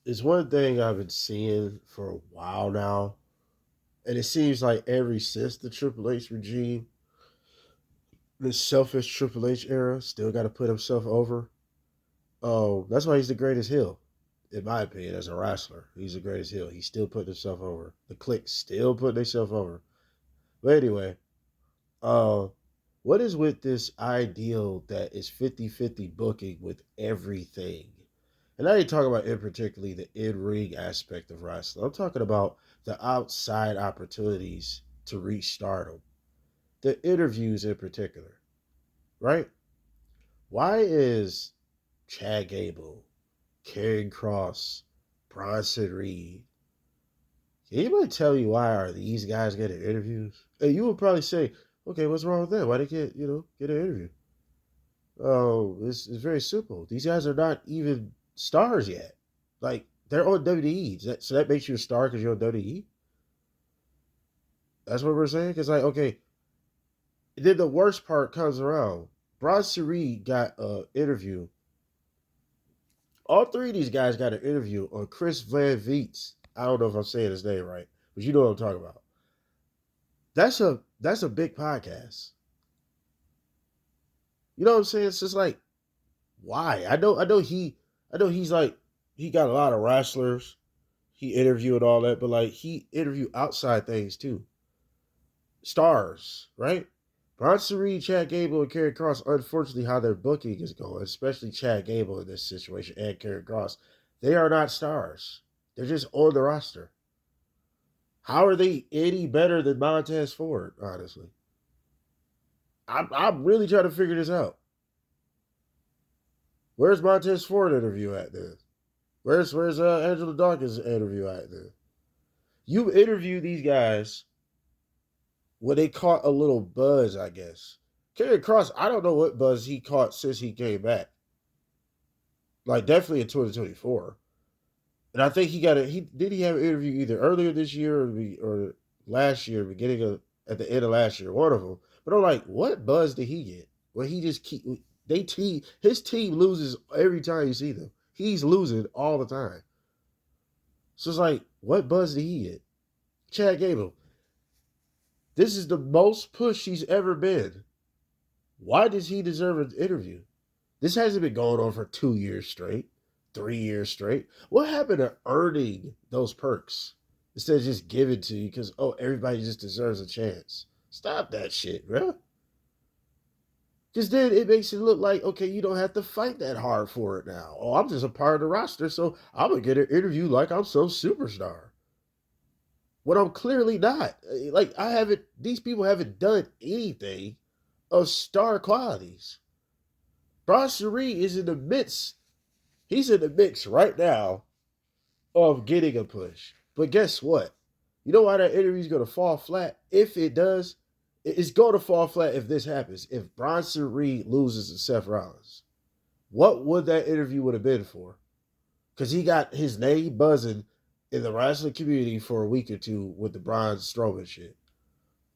It's one thing I've been seeing for a while now, and it seems like every since the Triple H regime, the selfish Triple H era, still got to put himself over. Oh, that's why he's the greatest heel, in my opinion, as a wrestler. He's the greatest heel. He's still putting himself over. The Click still putting themselves over. But anyway, uh, what is with this ideal that is 50-50 booking with everything? And I ain't talking about in particularly the in-ring aspect of wrestling. I'm talking about the outside opportunities to reach stardom. The interviews in particular, right? Why is Chad Gable, Karen Cross, Bronson Reed? Can anybody tell me why are these guys getting interviews? And you would probably say, okay, what's wrong with that? Why they get an interview? Oh, it's very simple. These guys are not even stars yet. Like they're on WWE. So that makes you a star because you're on WWE. That's what we're saying. Because like, okay, then the worst part comes around. Bronson Reed got an interview. All three of these guys got an interview on Chris Van Veet's. I don't know if I'm saying his name right, but you know what I'm talking about. That's a big podcast. You know what I'm saying? It's just like why? I know he's like he got a lot of wrestlers. He interviewed all that, but like he interviewed outside things too. Stars, right? Bronson Reed, Chad Gable, and Karrion Cross, unfortunately, how their booking is going, especially Chad Gable in this situation and Karrion Cross, they are not stars. They're just on the roster. How are they any better than Montez Ford, honestly? I'm really trying to figure this out. Where's Montez Ford interview at then? Where's Angela Dawkins interview at then? You interview these guys when they caught a little buzz, I guess. Karrion Cross, I don't know what buzz he caught since he came back. Like definitely in 2024. And I think he have an interview either earlier this year or last year, beginning of at the end of last year, one of them. But I'm like, what buzz did he get? Well, he just keep his team loses every time you see them. He's losing all the time. So it's like, what buzz did he get? Chad Gable. This is the most push he's ever been. Why does he deserve an interview? This hasn't been going on for 2 years straight, 3 years straight. What happened to earning those perks instead of just giving to you because, oh, everybody just deserves a chance? Stop that shit, bro. Because then it makes it look like, okay, you don't have to fight that hard for it now. Oh, I'm just a part of the roster, so I'm going to get an interview like I'm some superstar. When I'm clearly not. Like, these people haven't done anything of star qualities. Bronson Reed is in the midst. He's in the mix right now of getting a push. But guess what? You know why that interview is going to fall flat? If it does, it's going to fall flat if this happens. If Bronson Reed loses to Seth Rollins, what would that interview would have been for? Because he got his name buzzing in the wrestling community for a week or two with the Braun Strowman shit.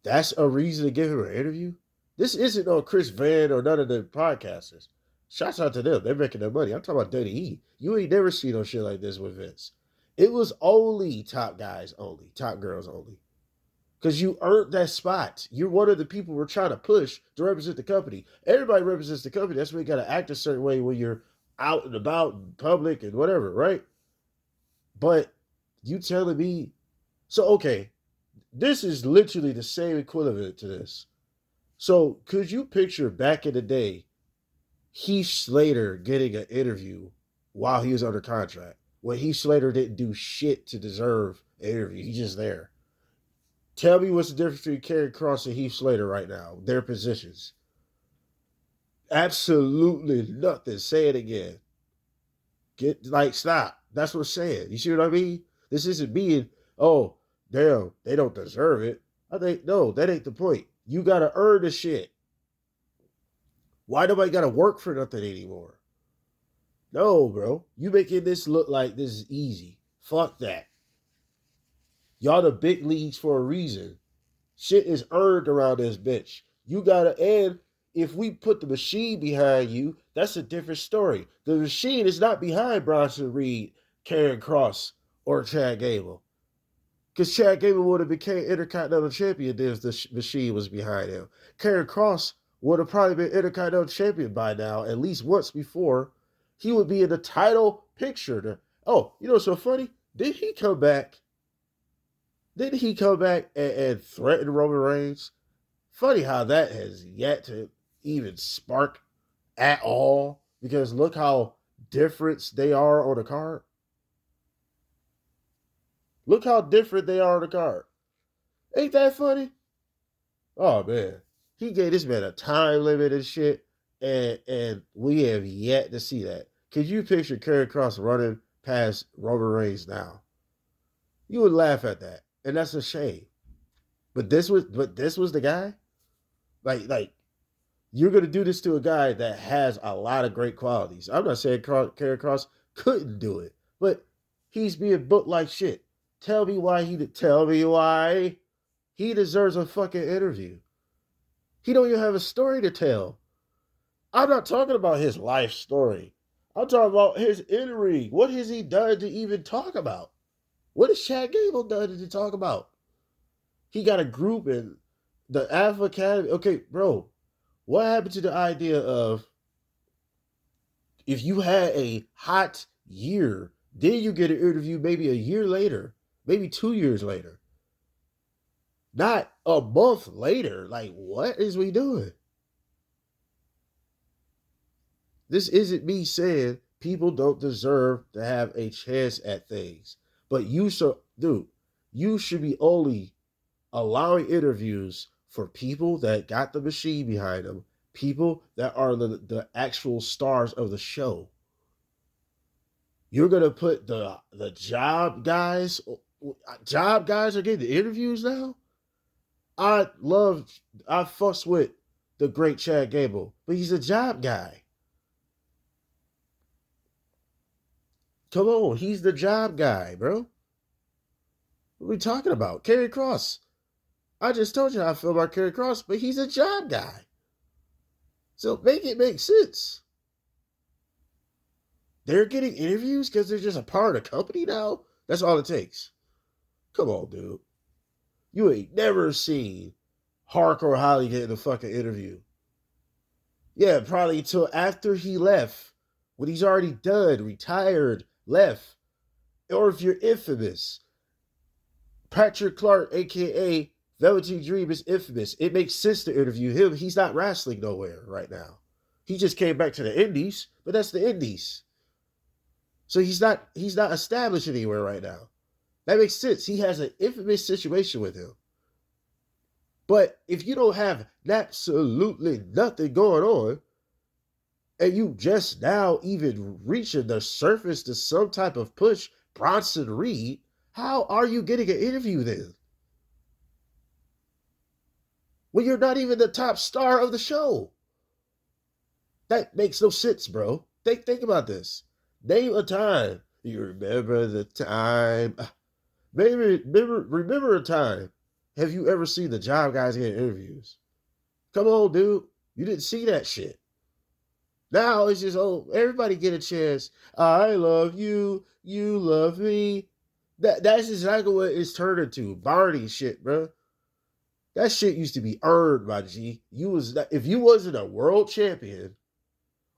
That's a reason to give him an interview? This isn't on Chris Van or none of the podcasters. Shouts out to them. They're making their money. I'm talking about WWE. You ain't never seen no shit like this with Vince. It was only top guys only, top girls only. Because you earned that spot. You're one of the people we're trying to push to represent the company. Everybody represents the company. That's why you got to act a certain way when you're out and about in public and whatever, right? But you telling me, so okay, this is literally the same equivalent to this. So could you picture back in the day Heath Slater getting an interview while he was under contract when Heath Slater didn't do shit to deserve an interview? He's just there. Tell me what's the difference between Karrion Cross and Heath Slater right now, their positions. Absolutely nothing. Say it again. Stop. That's what I'm saying. You see what I mean? This isn't being, oh, damn, they don't deserve it. I think, no, that ain't the point. You got to earn the shit. Why nobody got to work for nothing anymore? No, bro. You making this look like this is easy. Fuck that. Y'all the big leagues for a reason. Shit is earned around this bitch. You gotta, and if we put the machine behind you, that's a different story. The machine is not behind Bronson Reed, Karrion Kross or Chad Gable. Because Chad Gable would have became Intercontinental Champion if the Machine was behind him. Karrion Kross would have probably been Intercontinental Champion by now, at least once before. He would be in the title picture. Oh, you know what's so funny? Did he come back? Didn't he come back and threaten Roman Reigns? Funny how that has yet to even spark at all. Because look how different they are on the card. Look how different they are on the card. Ain't that funny? Oh man. He gave this man a time limit and shit. And we have yet to see that. Could you picture Karrion Kross running past Roman Reigns now? You would laugh at that. And that's a shame. But this was the guy? Like you're gonna do this to a guy that has a lot of great qualities. I'm not saying Karrion Kross couldn't do it, but he's being booked like shit. Tell me why he deserves a fucking interview. He don't even have a story to tell. I'm not talking about his life story. I'm talking about his in-ring. What has he done to even talk about? What has Chad Gable done to talk about? He got a group in the Alpha Academy. Okay, bro, what happened to the idea of if you had a hot year, then you get an interview maybe a year later, maybe 2 years later, not a month later? Like, what is we doing? This isn't me saying people don't deserve to have a chance at things, but you should be only allowing interviews for people that got the machine behind them, people that are the actual stars of the show. You're gonna put the job guys are getting the interviews now. I fuss with the great Chad Gable, but he's a job guy. Come on, he's the job guy, bro. What are we talking about? Karrion Kross. I just told you how I feel about Karrion Kross, but he's a job guy. So make it make sense. They're getting interviews because they're just a part of the company now? That's all it takes. Come on, dude. You ain't never seen Hardcore Holly getting a fucking interview. Yeah, probably until after he left. When he's already done, retired, left. Or if you're infamous. Patrick Clark, a.k.a. Velveteen Dream, is infamous. It makes sense to interview him. He's not wrestling nowhere right now. He just came back to the Indies, but that's the Indies. So he's not established anywhere right now. That makes sense. He has an infamous situation with him. But if you don't have absolutely nothing going on, and you just now even reaching the surface to some type of push, Bronson Reed, how are you getting an interview then? When you're not even the top star of the show. That makes no sense, bro. Think about this. Name a time. You remember the time. Maybe remember a time. Have you ever seen the job guys get interviews? Come on, dude. You didn't see that shit. Now it's just, everybody get a chance. I love you. You love me. That's exactly what it's turned into. Barney shit, bro. That shit used to be earned, my G. If you wasn't a world champion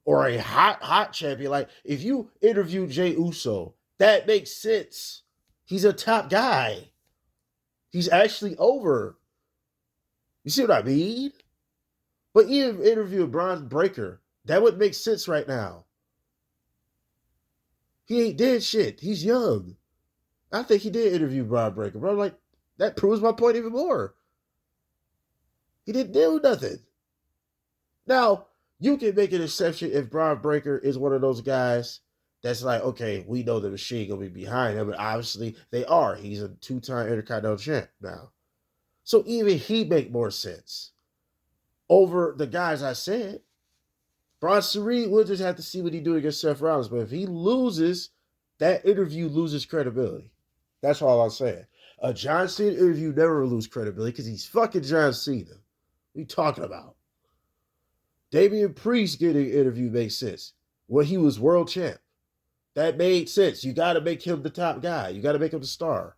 or a hot champion, like if you interviewed Jey Uso, that makes sense. He's a top guy. He's actually over. You see what I mean? But even interviewing Bron Breakker, that would make sense right now. He ain't did shit. He's young. I think he did interview Bron Breakker, but I'm like, that proves my point even more. He didn't do nothing. Now, you can make an exception if Bron Breakker is one of those guys that's like, okay, we know the machine gonna be behind him, but obviously they are. He's a 2-time Intercontinental champ now. So even he make more sense over the guys I said. Bronson Reed, we'll just have to see what he do against Seth Rollins. But if he loses, that interview loses credibility. That's all I'm saying. A John Cena interview never lose credibility because he's fucking John Cena. What are you talking about? Damian Priest getting an interview makes sense when he was world champ. That made sense. You got to make him the top guy. You got to make him the star.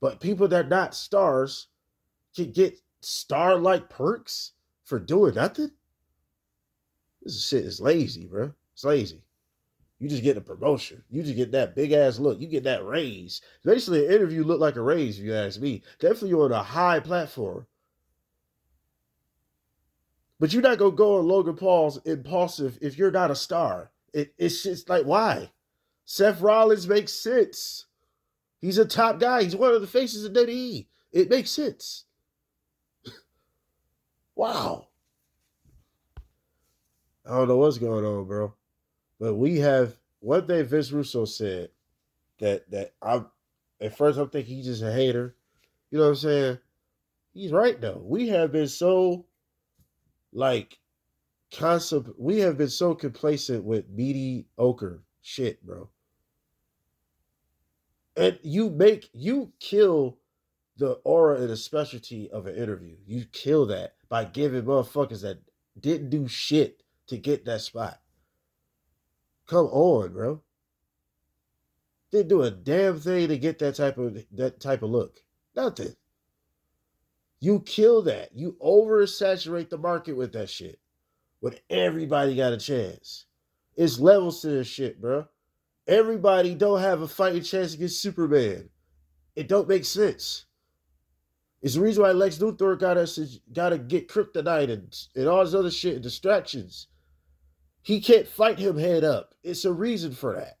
But people that are not stars can get star-like perks for doing nothing. This shit is lazy, bro. It's lazy. You just get a promotion. You just get that big ass look. You get that raise. Basically, an interview looked like a raise, if you ask me. Definitely on a high platform. But you're not gonna go on Logan Paul's impulsive if you're not a star. It's just like, why? Seth Rollins makes sense. He's a top guy. He's one of the faces of WWE. It makes sense. Wow. I don't know what's going on, bro. But we have one thing Vince Russo said that I'm at first I'm thinking he's just a hater. You know what I'm saying? He's right though. We have been so like we have been so complacent with mediocre shit, bro. And you kill the aura and the specialty of an interview. You kill that by giving motherfuckers that didn't do shit to get that spot. Come on, bro. Didn't do a damn thing to get that type of look. Nothing. You kill that. You oversaturate the market with that shit. When everybody got a chance. It's levels to this shit, bro. Everybody don't have a fighting chance against Superman. It don't make sense. It's the reason why Lex Luthor gotta get kryptonite and all this other shit and distractions. He can't fight him head up. It's a reason for that.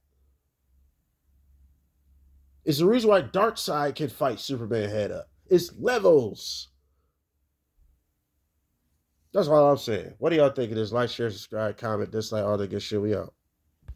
It's the reason why Darkseid can fight Superman head up. It's levels. That's all I'm saying. What do y'all think of this? Like, share, subscribe, comment, dislike, all that good shit. We out.